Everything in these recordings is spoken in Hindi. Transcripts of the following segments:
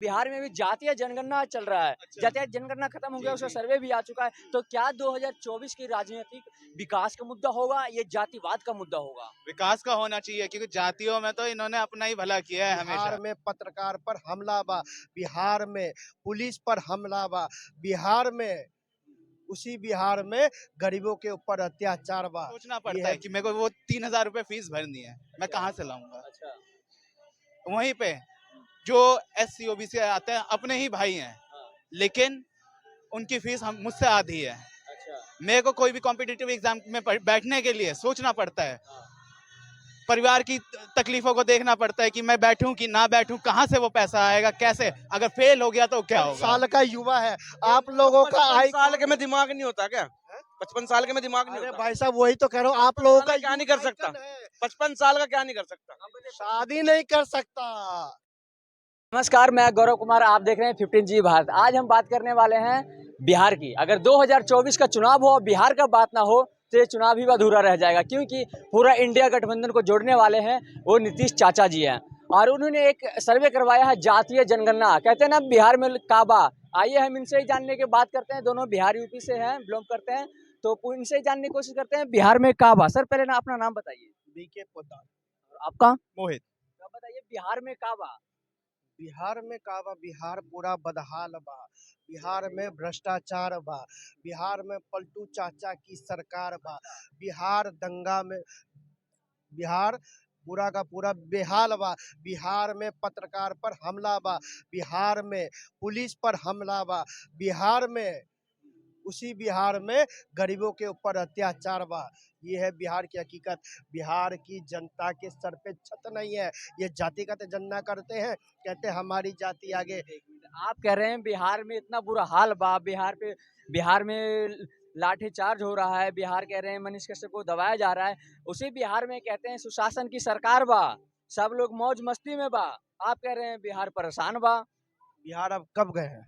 बिहार में भी जातीय जनगणना चल रहा है। अच्छा। जातीय जनगणना खत्म हो गया, उसका सर्वे भी आ चुका है। तो क्या 2024 की राजनीतिक विकास का मुद्दा होगा, ये जातिवाद का मुद्दा होगा? विकास का होना चाहिए क्योंकि जातियों में तो इन्होंने अपना ही भला किया है हमेशा। बिहार में पत्रकार पर हमला बा, बिहार में पुलिस पर हमला बा, बिहार में उसी बिहार में गरीबों के ऊपर अत्याचार बा। सोचना ये पड़ता है कि मेरे को वो 3,000 रुपए फीस भरनी है, मैं कहाँ से लाऊंगा। अच्छा। वहीं पे जो SC OBC आते हैं अपने ही भाई हैं, लेकिन उनकी फीस हम मुझसे आधी है। अच्छा। मेरे को कोई भी कॉम्पिटिटिव एग्जाम में बैठने के लिए सोचना पड़ता है, परिवार की तकलीफों को देखना पड़ता है कि मैं बैठूं कि ना बैठूं, कहाँ से वो पैसा आएगा, कैसे, अगर फेल हो गया तो क्या होगा। साल का युवा है आप लोगों का 55 साल के में दिमाग नहीं होता क्या? 55 साल के में दिमाग नहीं अरे होता? भाई साहब वही तो कह रहा हूँ, आप लोगों का क्या नहीं कर सकता? 55 साल का क्या नहीं कर सकता? शादी नहीं कर सकता। नमस्कार, मैं गौरव कुमार, आप देख रहे हैं 15G भारत। आज हम बात करने वाले हैं बिहार की। अगर 2024 का चुनाव हो और बिहार का बात ना हो तो ये चुनाव ही अधूरा रह जाएगा, क्योंकि पूरा इंडिया गठबंधन को जोड़ने वाले हैं वो नीतीश चाचा जी हैं। और उन्होंने एक सर्वे करवाया है, जातीय जनगणना। कहते हैं ना बिहार में काबा। आइए हम इनसे ही जानने की बात करते हैं। दोनों बिहार यूपी से हैं, बिलोंग करते हैं, तो इनसे ही जानने की कोशिश करते हैं बिहार में काबा। सर पहले ना अपना नाम बताइए। बीके पोदार। आपका? मोहित। आप बताइए बिहार में काबा। बिहार में काबा, बिहार पूरा बदहाल बा, बिहार में भ्रष्टाचार बा, बिहार में पलटू चाचा की सरकार बा, बिहार दंगा में, बिहार पूरा का पूरा बेहाल बा, बिहार में पत्रकार पर हमला बा, बिहार में पुलिस पर हमला बा, बिहार में उसी बिहार में गरीबों के ऊपर अत्याचार बा। ये है बिहार की हकीकत। बिहार की जनता के सर पे छत नहीं है, ये जातिगत जनना करते हैं, कहते हैं हमारी जाति आगे। आप कह रहे हैं बिहार में इतना बुरा हाल बा, बिहार में लाठीचार्ज हो रहा है, बिहार कह रहे हैं मनीष कश्यप को दबाया जा रहा है, उसी बिहार में कहते हैं सुशासन की सरकार बा, सब लोग मौज मस्ती में बा। आप कह रहे हैं बिहार परेशान बा। बिहार आप कब गए हैं?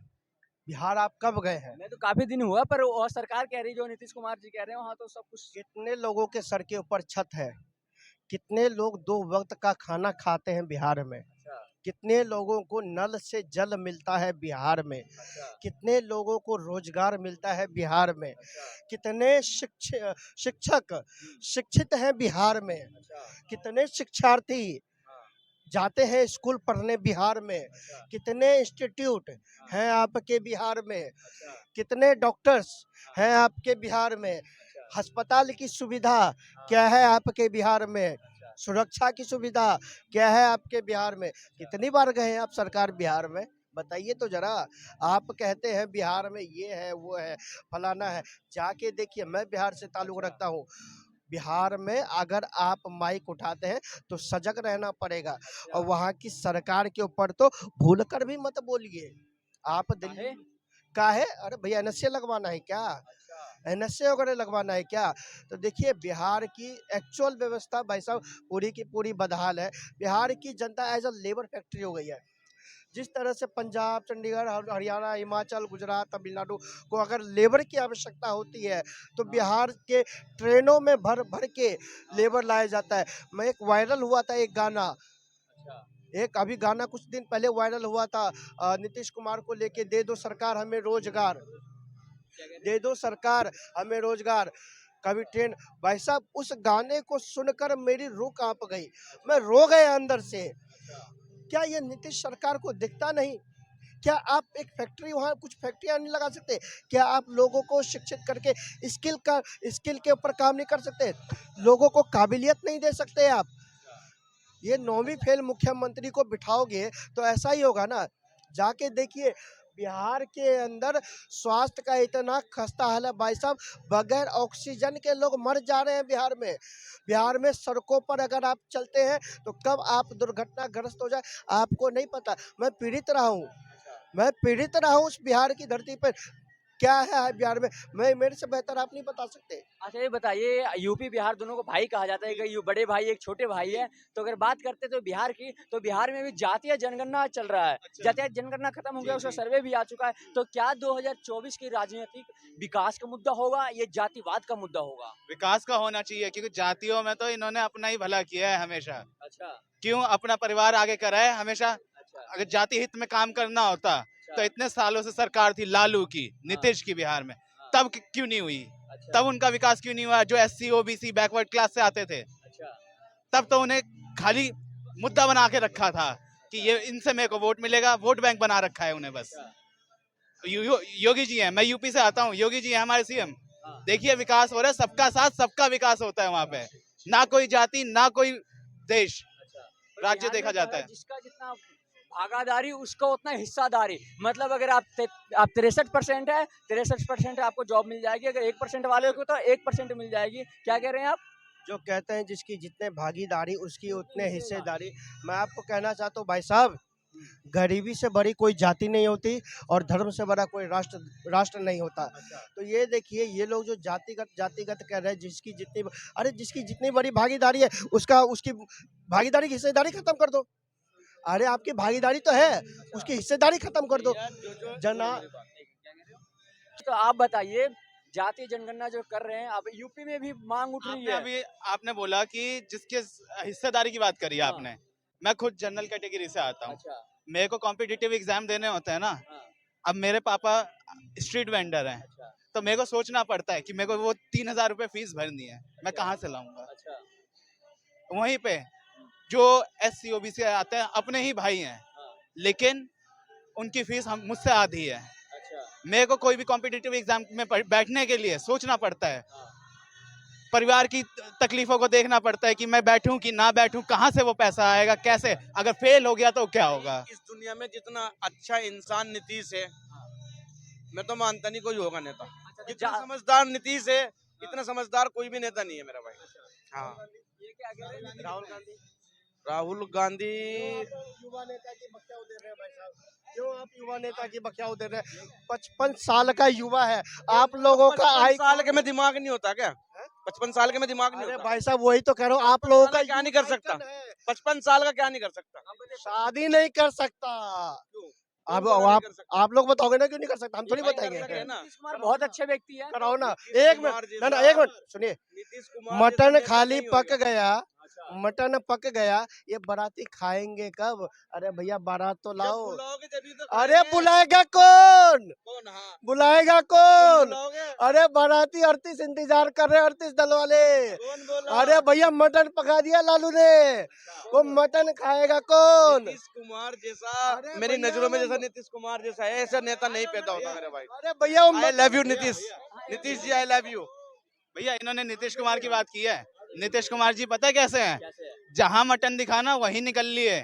बिहार आप कब गए हैं? मैं तो काफी दिन हुआ, पर और सरकार कह रही, जो नीतीश कुमार जी कह रहे हैं वहाँ तो सब कुछ। कितने लोगों के सर के ऊपर छत है? कितने लोग 2 वक्त का खाना खाते हैं बिहार में? कितने लोगों को नल से जल मिलता है बिहार में? कितने लोगों को रोजगार मिलता है बिहार में? कितने शिक्षक शिक्षित हैं बिहार में? कितने शिक्षार्थी जाते हैं स्कूल पढ़ने बिहार में? कितने इंस्टीट्यूट हैं आपके बिहार में? कितने डॉक्टर्स हैं आपके बिहार में? अस्पताल की सुविधा क्या है आपके बिहार में? सुरक्षा की सुविधा क्या है आपके बिहार में? कितनी बार गए हैं आप सरकार बिहार में? बताइए तो जरा। आप कहते हैं बिहार में ये है, वो है, फलाना है। जाके देखिए, मैं बिहार से ताल्लुक रखता हूँ। बिहार में अगर आप माइक उठाते हैं तो सजग रहना पड़ेगा, और वहाँ की सरकार के ऊपर तो भूल कर भी मत बोलिए। आप दिल्ली का है, अरे भैया NSA लगवाना है क्या? NSA वगैरह लगवाना है क्या? तो देखिए बिहार की एक्चुअल व्यवस्था भाई साहब पूरी की पूरी बदहाल है। बिहार की जनता एज अ लेबर फैक्ट्री हो गई है। जिस तरह से पंजाब, चंडीगढ़, हरियाणा, हिमाचल, गुजरात, तमिलनाडु को अगर लेबर की आवश्यकता होती है तो बिहार के ट्रेनों में भर भर के लेबर लाया जाता है। मैं एक वायरल हुआ था एक गाना, एक अभी गाना कुछ दिन पहले वायरल हुआ था नीतीश कुमार को लेके, दे दो सरकार हमें रोजगार, दे दो सरकार हमें रोजगार, कभी ट्रेन। भाई साहब उस गाने को सुनकर मेरी रूह कांप गई, मैं रो गया अंदर से। क्या ये नीतीश सरकार को दिखता नहीं? क्या आप एक फैक्ट्री, वहाँ कुछ फैक्ट्रियाँ नहीं लगा सकते? क्या आप लोगों को शिक्षित करके स्किल के ऊपर काम नहीं कर सकते? लोगों को काबिलियत नहीं दे सकते आप? ये 9वीं फेल मुख्यमंत्री को बिठाओगे तो ऐसा ही होगा ना। जाके देखिए बिहार के अंदर स्वास्थ्य का इतना खस्ता हाल है भाई साहब, बगैर ऑक्सीजन के लोग मर जा रहे हैं बिहार में। बिहार में सड़कों पर अगर आप चलते हैं तो कब आप दुर्घटनाग्रस्त हो जाए आपको नहीं पता। मैं पीड़ित रहा हूँ उस बिहार की धरती पर। क्या है बिहार में, मैं मेरे से बेहतर आप नहीं बता सकते। अच्छा ये बताइए, यूपी बिहार दोनों को भाई कहा जाता है, कि बड़े भाई एक छोटे भाई है। तो अगर बात करते तो बिहार की, तो बिहार में भी जातीय जनगणना चल रहा है। जातीय जनगणना खत्म हो गया, उसका सर्वे भी आ चुका है। तो क्या 2024 की राजनीतिक विकास का मुद्दा होगा, ये जातिवाद का मुद्दा होगा? विकास का होना चाहिए क्योंकि जातियों में तो इन्होंने अपना ही भला किया है हमेशा। अच्छा। क्यों अपना परिवार आगे करा है हमेशा। अगर जाति हित में काम करना होता तो इतने सालों से सरकार थी लालू की, नीतीश की बिहार में, तब क्यों नहीं हुई? तब उनका विकास क्यों नहीं हुआ? जो SC OBC बैकवर्ड क्लास से आते थे, तब तो उन्हें खाली मुद्दा बना के रखा था कि ये इनसे मेरे को वोट मिलेगा, वोट बैंक बना रखा है उन्हें बस। योगी जी हैं, मैं यूपी से आता हूँ, योगी जी हैं हमारे CM। देखिए विकास हो रहा है, सबका साथ सबका विकास होता है वहाँ पे, ना कोई जाति ना कोई देश राज्य देखा जाता है। जिसका जितना भागादारी उसका उतना हिस्सादारी, मतलब अगर आप 63% है, 63% आपको जॉब मिल जाएगी, अगर 1% वाले को तो 1% मिल जाएगी। क्या कह रहे हैं आप? जो कहते हैं जिसकी जितने भागीदारी उसकी उतने हिस्सेदारी। मैं आपको कहना चाहता हूँ भाई साहब, गरीबी से बड़ी कोई जाति नहीं होती और धर्म से बड़ा कोई राष्ट्र नहीं होता। तो ये देखिए, ये लोग जो जातिगत कह रहे हैं, जिसकी जितनी बड़ी भागीदारी है उसकी भागीदारी की हिस्सेदारी खत्म कर दो। अरे आपकी भागीदारी तो है, उसकी हिस्सेदारी खत्म कर दो। जना तो आप बताइए, जातीय जनगणना जो कर रहे हैं, अब यूपी में भी मांग उठ रही है। अभी आपने बोला कि जिसके हिस्सेदारी की बात करी आपने, मैं खुद जनरल कैटेगरी से आता हूँ। अच्छा, मेरे को कॉम्पिटिटिव एग्जाम देने होते हैं ना। अब मेरे पापा स्ट्रीट वेंडर हैं, तो मेरे को सोचना पड़ता है कि मेरे को वो 3,000 रुपये फीस भरनी है, मैं कहाँ से लाऊंगा? वहीं पे जो SC OBC आते हैं, अपने ही भाई हैं, लेकिन उनकी फीस हम मुझसे आधी है। मेरे को कोई भी कॉम्पिटिटिव एग्जाम में बैठने के लिए सोचना पड़ता है, परिवार की तकलीफों को देखना पड़ता है कि मैं बैठूं कि ना बैठूं, कहाँ से वो पैसा आएगा, कैसे, अगर फेल हो गया तो क्या होगा? इस दुनिया में जितना अच्छा इंसान नीतीश है, मैं तो मानता नहीं कोई होगा नेता। जितना समझदार नीतीश है, इतना समझदार कोई भी नेता नहीं है मेरा भाई। हाँ, ये क्या कह रहे हैं? राहुल गांधी युवा नेता की बख्शियाओं दे रहे हैं भाई साहब। क्यों आप युवा नेता की बख्शियाओं दे रहे हैं? 55 साल का युवा है, आप लोगों का 55 साल के में दिमाग नहीं होता क्या? 55 साल के में दिमाग नहीं अरे होता? भाई साहब वही तो कह रहा हूँ, आप लोगों का क्या नहीं कर सकता? आइकन है। 55 साल का क्या नहीं कर सकता? शादी नहीं कर सकता। अब आप लोग बताओगे ना क्यों नहीं कर सकता, हम थोड़ी बताएंगे। नीतीश कुमार बहुत अच्छे व्यक्ति हैं। कराओ ना, एक मिनट सुनिए। नीतीश कुमार मटन जैसा खाली नेता नहीं पक होगा। गया, मटन पक गया, ये बाराती खाएंगे कब? अरे भैया बारात तो जब लाओ। बुलाओगे तभी तो अरे खाएंगे। बुलाएगा कौन? कौन? हाँ, बुलाएगा तुम कौन? बुलाओगे? अरे बाराती 38 इंतजार कर रहे हैं, 38 दल वाले। कौन बोला? अरे भैया मटन पका दिया लालू ने, वो मटन खाएगा कौन? नीतीश कुमार जैसा, अरे मेरी भैया नजरों में वो- जैसा नीतीश कुमार जैसा है, ऐसा नेता नहीं पैदा होता मेरे भाई। अरे भैया वो I love you Nitish. Nitish ji I love you. भैया इन्होंने नीतीश कुमार की बात की है। नीतीश कुमार जी पता है कैसे हैं? जहां मटन दिखाना वहीं निकल लिए,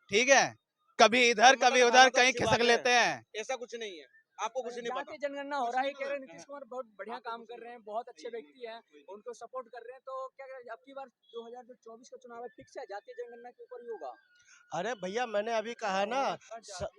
ठीक है, कभी इधर कभी उधर कहीं खिसक लेते हैं। ऐसा कुछ नहीं है, आपको कुछ नहीं पता। जातीय जनगणना हो रहा है, कह रहे हैं नीतीश कुमार बहुत बढ़िया काम कर रहे हैं, बहुत अच्छे व्यक्ति हैं, उनको सपोर्ट कर रहे हैं। तो क्या कह रहे हैं, अब की बार 2024 का चुनाव है, फिक्स है जातीय जनगणना के ऊपर ही होगा? अरे भैया मैंने अभी कहा ना,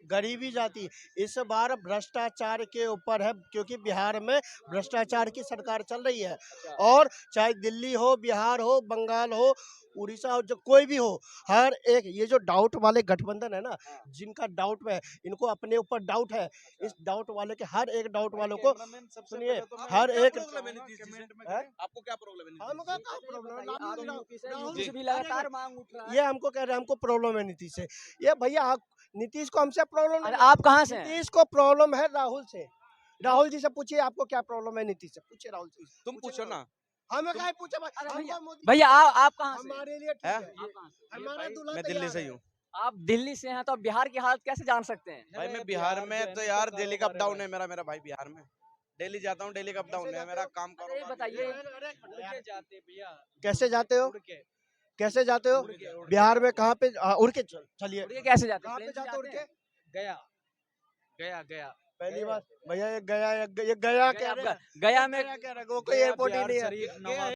गरीबी जाति इस बार भ्रष्टाचार के ऊपर है, क्योंकि बिहार में भ्रष्टाचार की सरकार चल रही है। और चाहे दिल्ली हो, बिहार हो, बंगाल हो, उड़ीसा हो, जो कोई भी हो, हर एक ये जो डाउट वाले गठबंधन है ना, जिनका डाउट में इनको अपने ऊपर डाउट है, इस डाउट वाले के हर एक डाउट वालों को सुनिए, हर एक आपको क्या प्रॉब्लम है? हमका क्या प्रॉब्लम है? आप यूपी से, यूपी से भी लगातार मांग उठ रहा है। ये हमको कह रहे हैं, हमको प्रॉब्लम है नीतीश से। ये भैया नीतीश को हमसे प्रॉब्लम अरे नहीं, आप कहाँ से हैं? नीतीश को प्रॉब्लम है राहुल से। राहुल जी से पूछिए आपको क्या प्रॉब्लम है नीतीश से, पूछिए राहुल जी। तुम पूछो ना। हमें क्या पूछे भाई? अरे भैया, हमको मोदी- भैया आप कहाँ से? हमारे लिए ठीक है? है, आप कहाँ से? हमारा दूल्हा मैं दिल्ली तैयार से है। ही हूँ आप दिल्ली से हैं, तो आप बिहार की हालत कैसे जान सकते हैं? भाई। मैं बिहार में तो यार डेली का अप डाउन है मेरा भाई। बिहार में डेली जाता हूँ, डेली का अप डाउन है मेरा काम अरे ये करो। बताइए, कैसे जाते हो? कैसे जाते हो? बिहार में कहाँ पे उड़ के चलिए, उड़ के कैसे जाते कहाँ हैं? पे प्लेन से जाते हो उड़ जाते के? हैं? गया पहली बार भैया ये गया कह रहे हैं। गया में गया कह रहे हैं, वो कोई एयरपोर्ट ही नहीं है। शरीफ नवाज